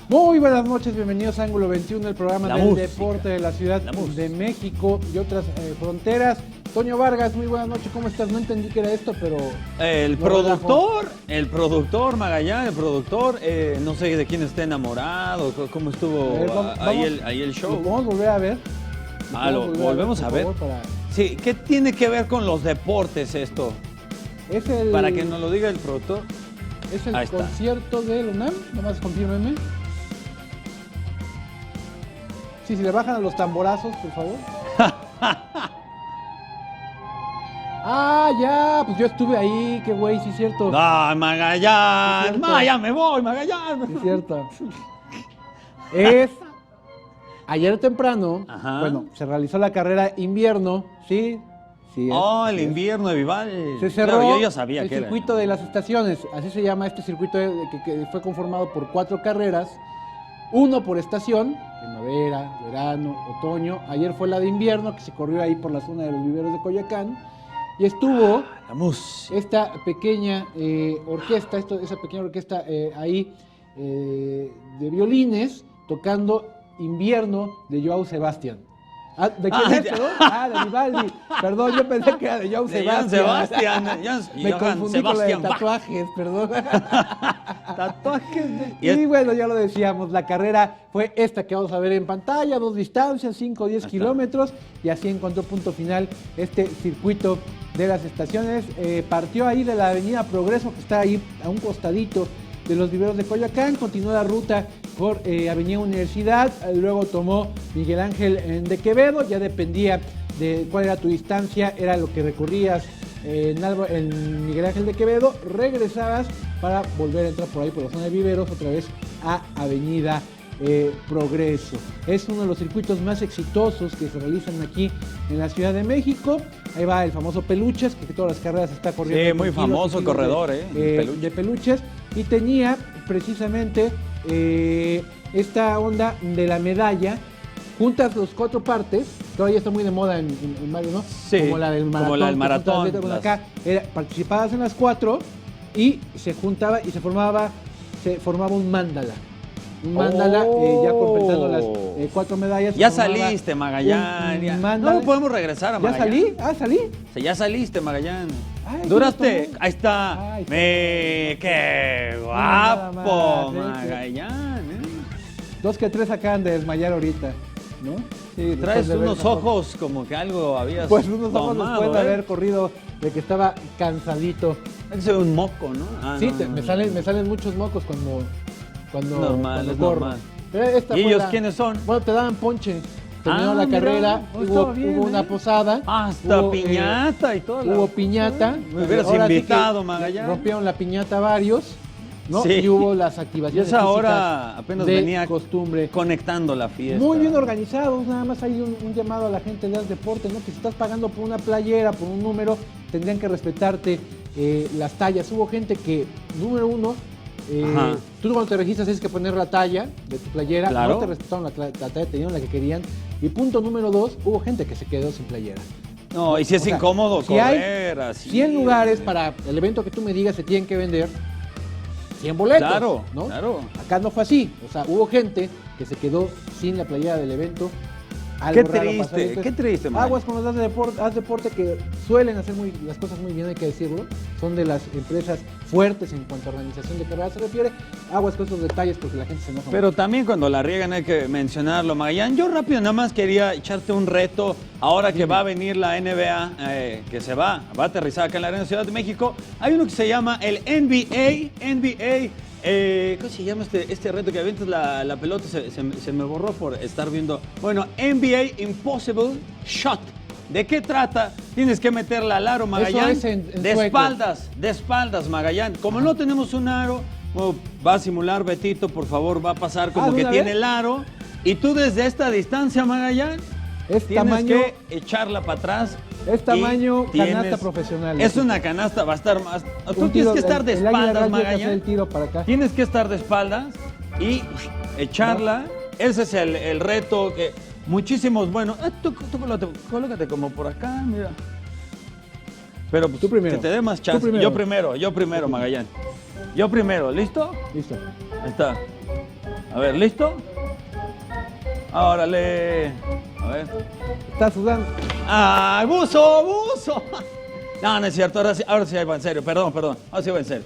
Muy buenas noches, bienvenidos a Ángulo 21, el programa del música, deporte de la Ciudad de México y otras fronteras. Toño Vargas, muy buenas noches, ¿cómo estás? No entendí qué era esto, pero... El productor Magallanes, no sé de quién está enamorado, cómo estuvo ahí el show. ¿Lo podemos volver a ver? Lo volvemos a ver. Sí, ¿qué tiene que ver con los deportes esto? Es el... Para que nos lo diga el productor. Es el concierto del UNAM, nomás confírmenme. Sí, si le bajan a los tamborazos, por favor. Ya, pues yo estuve ahí, qué güey, sí es cierto. Magallanes, ya me voy, Magallanes. Sí es cierto. Es ayer temprano, bueno, se realizó la carrera invierno, ¿sí? Sí, el invierno de Vival. Se cerró yo ya sabía el que era. circuito de las estaciones, así se llama este circuito que fue conformado por 4 carreras, uno por estación, primavera, verano, otoño. Ayer fue la de invierno, que se corrió ahí por la zona de los viveros de Coyoacán, y estuvo esta pequeña orquesta, esa pequeña orquesta ahí de violines, tocando Invierno de Joao Sebastián. ¿De quién es esto, no? De Vivaldi. Perdón, yo pensé que era de Joao Sebastián. Me confundí con la de tatuajes, perdón. Tatuajes. Y bueno, ya lo decíamos, la carrera fue esta que vamos a ver en pantalla, 2 distancias, 5 o 10 kilómetros, y así encontró punto final este circuito de las estaciones. Partió ahí de la avenida Progreso, que está ahí a un costadito de los viveros de Coyoacán, continuó la ruta por Avenida Universidad, luego tomó Miguel Ángel de Quevedo, ya dependía de cuál era tu distancia, era lo que recorrías en Miguel Ángel de Quevedo, regresabas para volver a entrar por ahí por la zona de viveros, otra vez a Avenida Progreso. Es uno de los circuitos más exitosos que se realizan aquí en la Ciudad de México. Ahí va el famoso Peluches, que todas las carreras está corriendo. Sí, muy famoso corredor, de Peluches. Y tenía precisamente esta onda de la medalla, juntas las 4 partes, todavía está muy de moda en Mario, ¿no? Sí, como la del maratón. Como la del maratón. Acá participadas en las 4 y se juntaba y se formaba un mandala. Un mandala, ya completando las 4 medallas. Ya saliste, Magallanes. No podemos regresar a Magallanes. ¿Ya salí? ¿Salí? Sí, ya saliste, Magallanes. Duraste. Ahí está. ¡Qué guapo, Magallanes! 2 que 3 acaban de desmayar ahorita, ¿no? Sí, traes unos ojos como que algo habías Pues unos ojos tomado, después de haber corrido, de que estaba cansadito. Es un moco, ¿no? Sí, me salen muchos mocos cuando normal, es corro. normal. Pero ¿Y ellos quiénes son? Bueno, te daban ponche. Terminó la carrera, hubo una posada. Hasta piñata y todo. Hubo piñata. Me hubieras invitado, Magallanes. Rompieron la piñata varios, ¿no? Sí. Y hubo las activaciones. Y esa hora apenas venía costumbre. Conectando la fiesta. Muy bien organizados, nada más hay un llamado a la gente de deporte, ¿no? Que si estás pagando por una playera, por un número, tendrían que respetarte las tallas. Hubo gente que, número uno, tú cuando te registras tienes que poner la talla de tu playera, claro. No te respetaron la talla, te dieron la que querían. Y punto número 2, hubo gente que se quedó sin playera. No, y si es incómodo si correr hay así. 100 lugares para el evento que tú me digas se tienen que vender 100 boletos, claro, ¿no? Claro. Acá no fue así, o sea, hubo gente que se quedó sin la playera del evento. Qué triste, man. Aguas con los haz deporte que suelen hacer las cosas muy bien, hay que decirlo. Son de las empresas fuertes en cuanto a organización de carreras se refiere. Aguas con esos detalles porque la gente se enoja. Pero también cuando la riegan hay que mencionarlo, Magallanes. Yo rápido nada más quería echarte un reto. Ahora que va a venir la NBA, que se va a aterrizar acá en la Arena Ciudad de México. Hay uno que se llama el NBA. ¿Cómo se llama este reto que avientas la pelota? Se me borró por estar viendo. Bueno, NBA Impossible Shot. ¿De qué trata? Tienes que meterla al aro, Magallanes. Eso es en de espaldas, Magallanes. Como no tenemos un aro, va a simular Betito, por favor, va a pasar como que tiene el aro. Y tú desde esta distancia, Magallanes, tienes que echarla para atrás. Es tamaño canasta profesional. Es una canasta, va a estar más. Tú tienes que estar de espaldas, Magallanes. Tienes que estar de espaldas y echarla. Ese es el reto que muchísimos, bueno, tú colócate como por acá, mira. Pero pues, tú primero. que te dé más chance. Yo primero, Magallanes. Yo primero, ¿listo? Listo. Ahí está. A ver, ¿listo? Órale. A ver. Está sudando. ¡Ay, buzo! No, no es cierto, ahora sí va en serio, perdón. Ahora sí va en serio,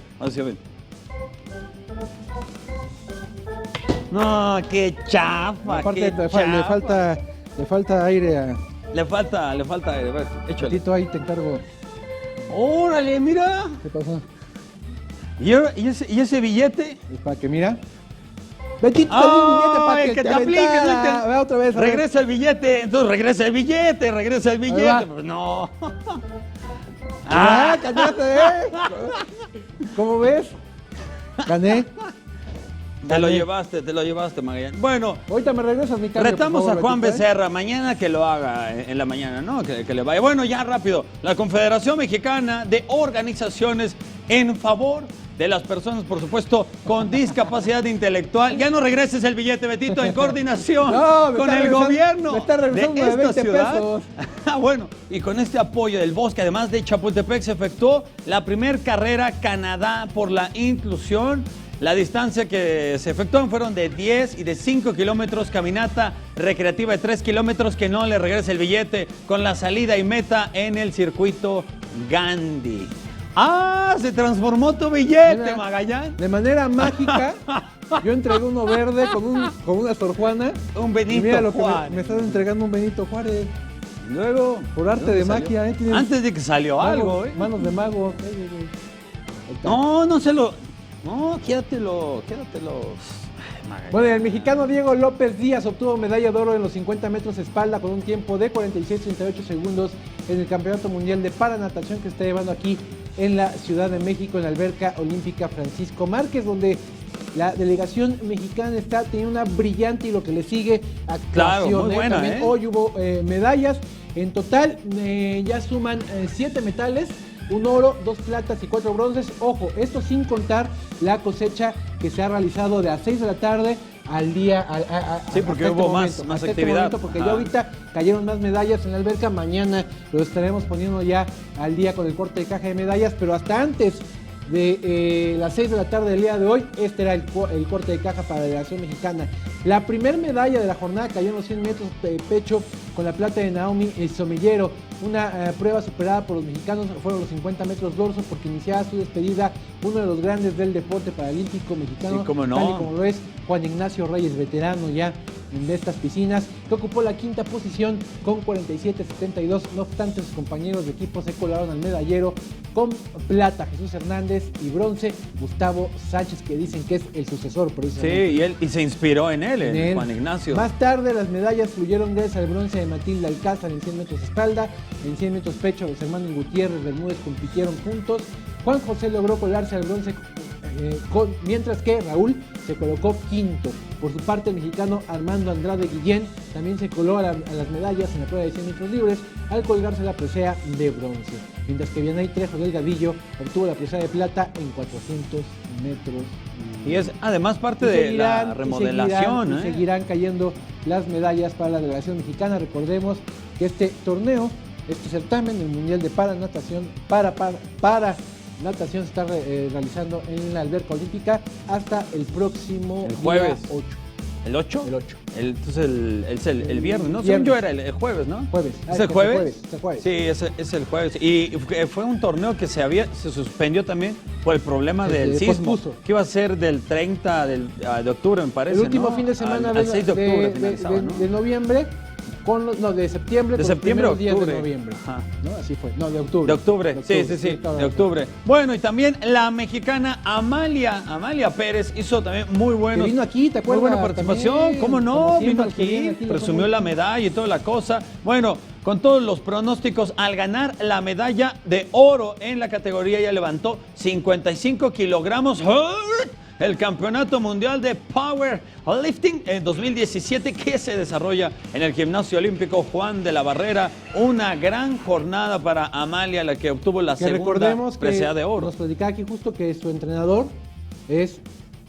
No, qué chafa, Aparte, qué chafa. le falta aire a... Le falta aire, a ver, échale. Tito, ahí te encargo. Órale, mira. ¿Qué pasó? ¿Y ese billete? Es para que mira. Betito, dale un billete para que te apliques. aventara. Ve otra vez. A ver. Regresa el billete, entonces regresa el billete. va. Pues no. Cállate, ¿Cómo ves? Gané. Te lo llevaste, Magallanes. Bueno, Ahorita me regresas mi cambio. retamos por favor, a Juan Betito, Becerra, mañana que lo haga en la mañana, ¿no? Que le vaya. Bueno, ya rápido. La Confederación Mexicana de Organizaciones en favor de las personas, por supuesto, con discapacidad intelectual. Ya no regreses el billete, Betito, en coordinación con el gobierno me está regresando de de esta 20 ciudad. pesos. Bueno, y con este apoyo del Bosque, además de Chapultepec, se efectuó la primer carrera Canadá por la inclusión. La distancia que se efectuaron fueron de 10 y de 5 kilómetros, caminata recreativa de 3 kilómetros, que no le regrese el billete, con la salida y meta en el circuito Gandhi. ¡Ah! Se transformó tu billete, Mira, Magallanes. De manera mágica, yo entregué uno verde con una Sor Juana. Un Y Benito mira lo que Juárez. me están entregando un Benito Juárez. Luego, Por arte de magia, tienes antes de que salió algo, ¿eh? Manos de mago. Ahí está. No se lo... No, quédatelo. Ay, Magallanes. Bueno, el mexicano Diego López Díaz obtuvo medalla de oro en los 50 metros espalda con un tiempo de 46.38 segundos en el Campeonato Mundial de Paranatación que está llevando aquí en la Ciudad de México, en la Alberca Olímpica Francisco Márquez, donde la delegación mexicana está teniendo una brillante y lo que le sigue actuación. Claro, muy buena, También hoy hubo medallas. En total ya suman 7 metales. Un oro, 2 platas y 4 bronces. Ojo, esto sin contar la cosecha que se ha realizado de las 6 de la tarde al día. Sí, porque hasta hubo momento, más hasta actividad. momento, porque ya Ajá. ahorita cayeron más medallas en la alberca. Mañana lo estaremos poniendo ya al día con el corte de caja de medallas. Pero hasta antes de las 6 de la tarde del día de hoy, este era el corte de caja para la delegación mexicana. La primer medalla de la jornada cayó en los 100 metros de pecho con la plata de Naomi Somellero. Una prueba superada por los mexicanos, fueron los 50 metros dorso, porque iniciaba su despedida uno de los grandes del deporte paralímpico mexicano, Sí, cómo no. tal y como lo es Juan Ignacio Reyes, veterano ya de estas piscinas, que ocupó la quinta posición con 47.72. No obstante, sus compañeros de equipo se colaron al medallero con plata Jesús Hernández y bronce Gustavo Sánchez, que dicen que es el sucesor por eso. Sí, y se inspiró en él, Juan Ignacio. Más tarde las medallas fluyeron gracias al bronce de Matilde Alcázar en 100 metros espalda, en 100 metros pecho los hermanos Gutiérrez Bermúdez compitieron juntos. Juan José logró colarse al bronce mientras que Raúl se colocó quinto. Por su parte, el mexicano Armando Andrade Guillén también se coló a las medallas en la prueba de 100 metros libres al colgarse la presea de bronce. Mientras que Vianey Trejo Delgadillo obtuvo la presea de plata en 400 metros. Y es además parte de la remodelación. Y seguirán cayendo las medallas para la delegación mexicana. Recordemos que este torneo, este certamen, el Mundial de Paranatación, para natación se está realizando en la alberca olímpica hasta el próximo jueves. día 8. ¿El 8? El 8. Entonces el viernes, ¿no? Viernes. Según yo era el jueves, ¿no? Jueves. ¿Es el jueves? Es el jueves. Sí, es el jueves. Y fue un torneo que se suspendió también por el problema del sismo. Pospuso. Que iba a ser del 30 de octubre, me parece. El último ¿no? fin de semana al 6 de octubre finalizaba, ¿no? de noviembre. De septiembre. De con los septiembre a primeros días octubre. de noviembre. Ajá. ¿No? Así fue. No, de octubre. De octubre, sí, claro. de octubre. Bueno, y también la mexicana Amalia Pérez hizo también muy buenos. Que vino aquí, ¿te acuerdas? Muy buena participación, También, ¿cómo no? como siempre, Vino los que vienen aquí, aquí lo presumió son la muy- medalla y toda la cosa. Bueno, con todos los pronósticos, al ganar la medalla de oro en la categoría, ya levantó 55 kilogramos. El Campeonato Mundial de Powerlifting en 2017 que se desarrolla en el Gimnasio Olímpico Juan de la Barrera. Una gran jornada para Amalia, la que obtuvo la Que segunda recordemos que presea de oro. nos platicaba aquí justo que su entrenador es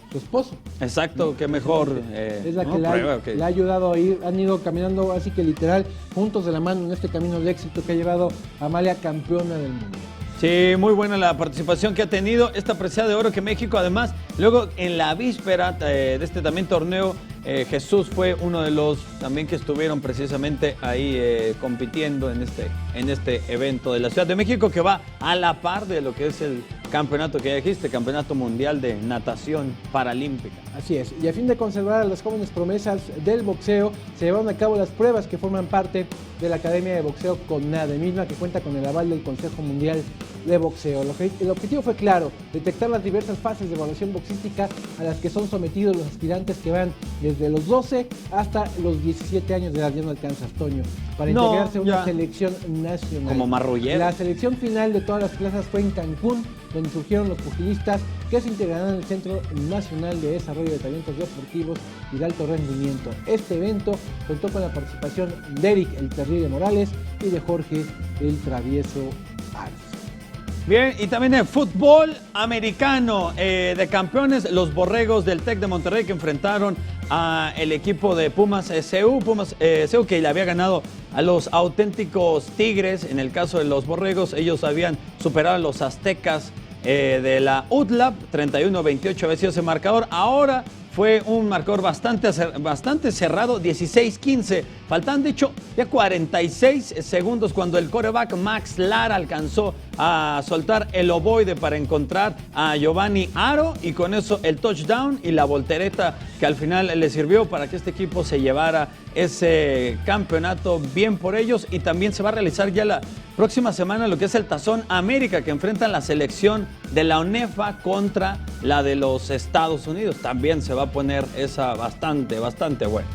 su esposo. Exacto, qué mejor Es la ¿no? que prueba. le ha ayudado a ir, han ido caminando así que literal juntos de la mano en este camino de éxito que ha llevado a Amalia campeona del mundo. Sí, muy buena la participación que ha tenido esta presea de oro que México, además, luego en la víspera de este también torneo, Jesús fue uno de los también que estuvieron precisamente ahí compitiendo en este evento de la Ciudad de México, que va a la par de lo que es el campeonato que ya dijiste, Campeonato Mundial de Natación Paralímpica. Así es, y a fin de conservar a las jóvenes promesas del boxeo, se llevaron a cabo las pruebas que forman parte de la Academia de Boxeo CONADE, misma que cuenta con el aval del Consejo Mundial de Boxeo. El objetivo fue claro, detectar las diversas fases de evaluación boxística a las que son sometidos los aspirantes que van desde los 12 hasta los 17 años de edad, ya no alcanzas, Toño, para integrarse a una selección nacional. Como marrullero. La selección final de todas las plazas fue en Cancún, donde surgieron los pugilistas que se integrarán en el Centro Nacional de Desarrollo de Talentos Deportivos y de Alto Rendimiento. Este evento contó con la participación de Eric el Terrible Morales y de Jorge el Travieso Arce. Bien, y también en fútbol americano de campeones, los Borregos del TEC de Monterrey que enfrentaron al equipo de Pumas CU que le había ganado a los auténticos Tigres. En el caso de los Borregos, ellos habían superado a los Aztecas de la UTLAP, 31-28 había sido ese marcador. Ahora fue un marcador bastante cerrado, 16-15. Faltan, de hecho, ya 46 segundos cuando el quarterback Max Lara alcanzó a soltar el ovoide para encontrar a Giovanni Aro, y con eso el touchdown y la voltereta que al final le sirvió para que este equipo se llevara ese campeonato. Bien por ellos. Y también se va a realizar ya la próxima semana lo que es el Tazón América, que enfrentan la selección de la UNEFA contra la de los Estados Unidos. También se va a poner esa bastante buena.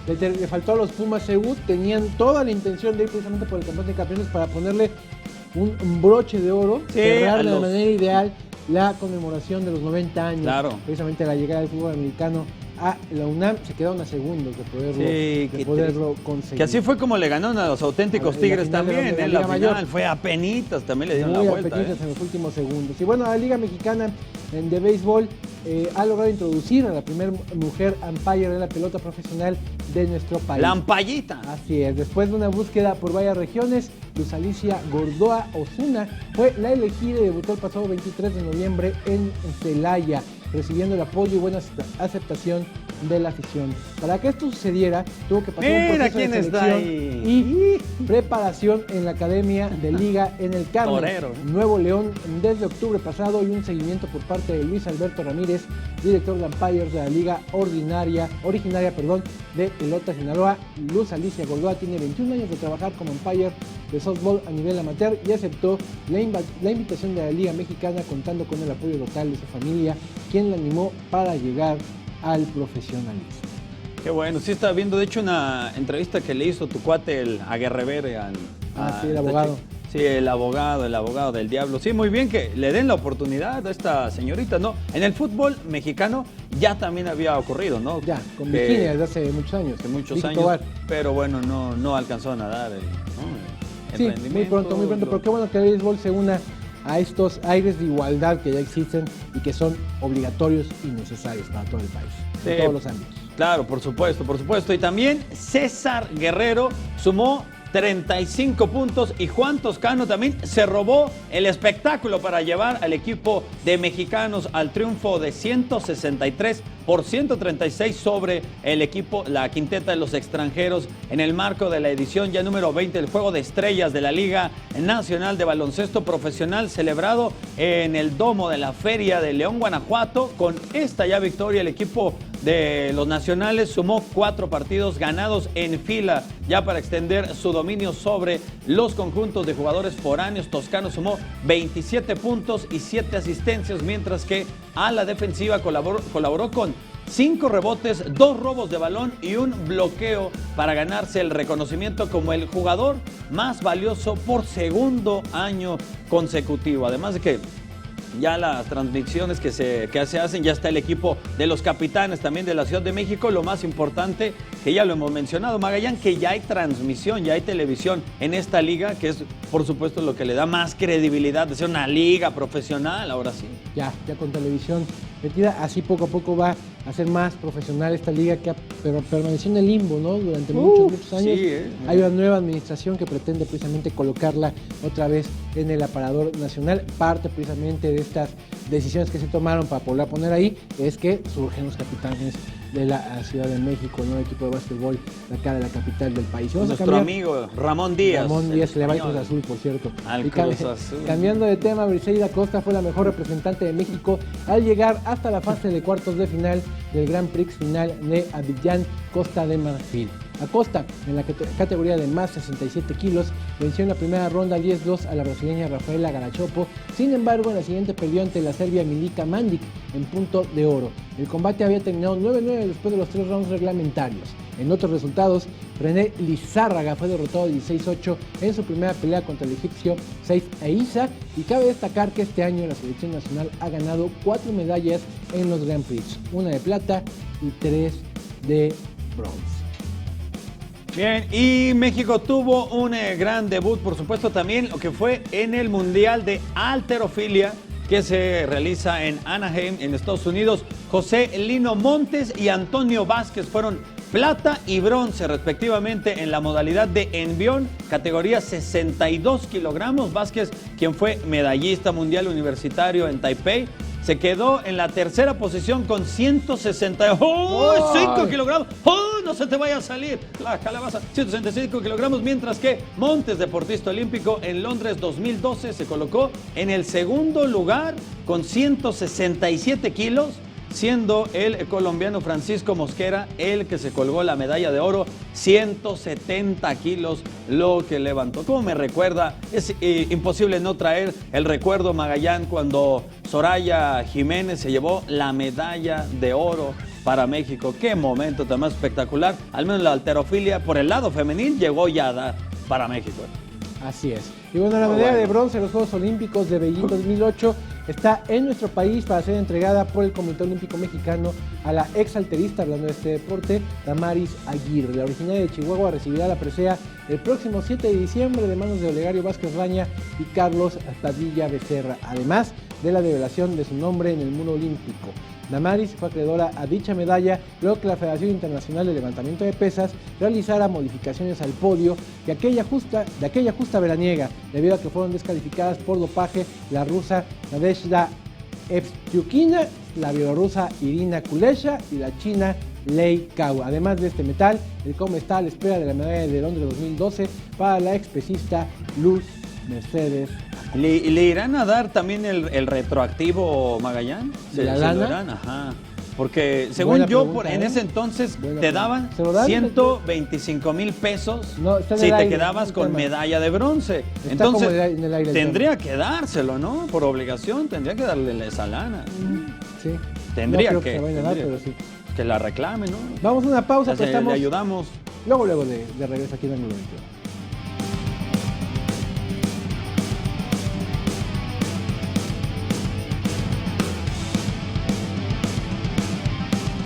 Le faltó a los Pumas CU, tenían toda la intención de ir precisamente por el campeón de campeones para ponerle un broche de oro, cerrar de manera ideal la conmemoración de los 90 años, claro, precisamente la llegada del fútbol americano a la UNAM. Se quedaron a segundos de poderlo conseguir. Que así fue como le ganaron a los auténticos Tigres también, en la final fue apenitas, también le dieron la vuelta. En los últimos segundos. Y bueno, la Liga Mexicana de Béisbol ha logrado introducir a la primera mujer umpire de la pelota profesional de nuestro país. La ampallita. Así es, después de una búsqueda por varias regiones, Luz Alicia Gordoa Osuna fue la elegida y debutó el pasado 23 de noviembre en Celaya, recibiendo el apoyo y buena aceptación de la afición. Para que esto sucediera, tuvo que pasar un proceso de selección y preparación en la Academia de Liga en el Carmen, Nuevo León, desde octubre pasado, y un seguimiento por parte de Luis Alberto Ramírez, director de umpires de la Liga originaria de Pelota Sinaloa. Luz Alicia Gordoa tiene 21 años de trabajar como umpire de softball a nivel amateur y aceptó la invitación de la Liga Mexicana, contando con el apoyo local de su familia, quien la animó para llegar al profesionalismo. Qué bueno, sí estaba viendo de hecho una entrevista que le hizo tu cuate el Aguerrevere sí, el abogado. Sí, el abogado del diablo. Sí, muy bien que le den la oportunidad a esta señorita, ¿no? En el fútbol mexicano ya también había ocurrido, ¿no? Ya, con Virginia desde hace muchos años. Hace muchos años, pero bueno, no alcanzó a nadar el sí, muy pronto, pero qué bueno que el béisbol se una a estos aires de igualdad que ya existen y que son obligatorios y necesarios para todo el país, en todos los ámbitos. Claro, por supuesto. Y también César Guerrero sumó 35 puntos y Juan Toscano también se robó el espectáculo para llevar al equipo de mexicanos al triunfo de 163 por 136 sobre el equipo, la quinteta de los extranjeros, en el marco de la edición ya número 20 del Juego de Estrellas de la Liga Nacional de Baloncesto Profesional, celebrado en el Domo de la Feria de León, Guanajuato. Con esta ya victoria, el equipo de los nacionales sumó 4 partidos ganados en fila ya para extender su dominio sobre los conjuntos de jugadores foráneos. Toscano sumó 27 puntos y 7 asistencias, mientras que a la defensiva colaboró con 5 rebotes, 2 robos de balón y un bloqueo para ganarse el reconocimiento como el jugador más valioso por segundo año consecutivo. Además de que ya las transmisiones que se hacen, ya está el equipo de los capitanes también de la Ciudad de México. Lo más importante, que ya lo hemos mencionado, Magallán, que ya hay transmisión, ya hay televisión en esta liga, que es por supuesto lo que le da más credibilidad de ser una liga profesional, ahora sí. Ya con televisión metida, así poco a poco va hacer más profesional esta liga que pero permaneció en el limbo, ¿no? Durante muchos años. Sí, Hay una nueva administración que pretende precisamente colocarla otra vez en el aparador nacional. Parte precisamente de estas decisiones que se tomaron para poderla poner ahí es que surgen los capitanes de la Ciudad de México, ¿no? El equipo de básquetbol de acá de la capital del país. Nuestro amigo Ramón Díaz. Ramón Díaz, se le va al Cruz Azul, por cierto. Al Cruz Azul. Cambiando de tema, Briseida Acosta fue la mejor representante de México al llegar hasta la fase de cuartos de final del Grand Prix final de Abiyán, Costa de Marfil. Acosta, en la categoría de más 67 kilos, venció en la primera ronda 10-2 a la brasileña Rafaela Garachopo. Sin embargo, en la siguiente perdió ante la serbia Milika Mandic en punto de oro. El combate había terminado 9-9 después de los 3 rounds reglamentarios. En otros resultados, René Lizárraga fue derrotado 16-8 en su primera pelea contra el egipcio Saif Eissa, y cabe destacar que este año la selección nacional ha ganado 4 medallas en los Grand Prix, 1 de plata y 3 de bronce. Bien, y México tuvo un gran debut, por supuesto, también lo que fue en el Mundial de Halterofilia que se realiza en Anaheim, en Estados Unidos. José Lino Montes y Antonio Vázquez fueron plata y bronce respectivamente en la modalidad de envión, categoría 62 kilogramos. Vázquez, quien fue medallista mundial universitario en Taipei, se quedó en la tercera posición con 160. ¡Oh! 5 kilogramos. ¡Oh! No se te vaya a salir la calabaza. 165 kilogramos, mientras que Montes, deportista olímpico en Londres 2012, se colocó en el segundo lugar con 167 kilos, siendo el colombiano Francisco Mosquera el que se colgó la medalla de oro, 170 kilos lo que levantó. ¿Cómo me recuerda? Es imposible no traer el recuerdo, Magallán, cuando Soraya Jiménez se llevó la medalla de oro para México. Qué momento tan más espectacular. Al menos la halterofilia por el lado femenil llegó ya a dar para México. Así es. Y bueno, la medalla de bronce en los Juegos Olímpicos de Beijing 2008 está en nuestro país para ser entregada por el Comité Olímpico Mexicano a la exalterista, hablando de este deporte, Damaris Aguirre. La originaria de Chihuahua recibirá la presea el próximo 7 de diciembre de manos de Olegario Vázquez Raña y Carlos Padilla Becerra, además de la develación de su nombre en el muro olímpico. Damaris fue acreedora a dicha medalla luego que la Federación Internacional de Levantamiento de Pesas realizara modificaciones al podio de aquella justa veraniega, debido a que fueron descalificadas por dopaje la rusa Nadezhda Evstyukina, la bielorrusa Irina Kulesha y la china Lei Cao. Además de este metal, el COM está a la espera de la medalla de Londres 2012 para la expesista Luz Mercedes. ¿Le irán a dar también el retroactivo, Magallán? ¿La lana? Ajá. Porque según yo, en ese entonces te daban 125,000 pesos si te quedabas con medalla de bronce. Entonces en el aire tendría que dárselo, ¿no? Por obligación, tendría que darle esa lana. Sí. Tendría no que, creo que, se tendría, a dar, pero sí. Que la reclame, ¿no? Vamos a una pausa, O sea, pero estamos le ayudamos. luego de regreso aquí en el 91.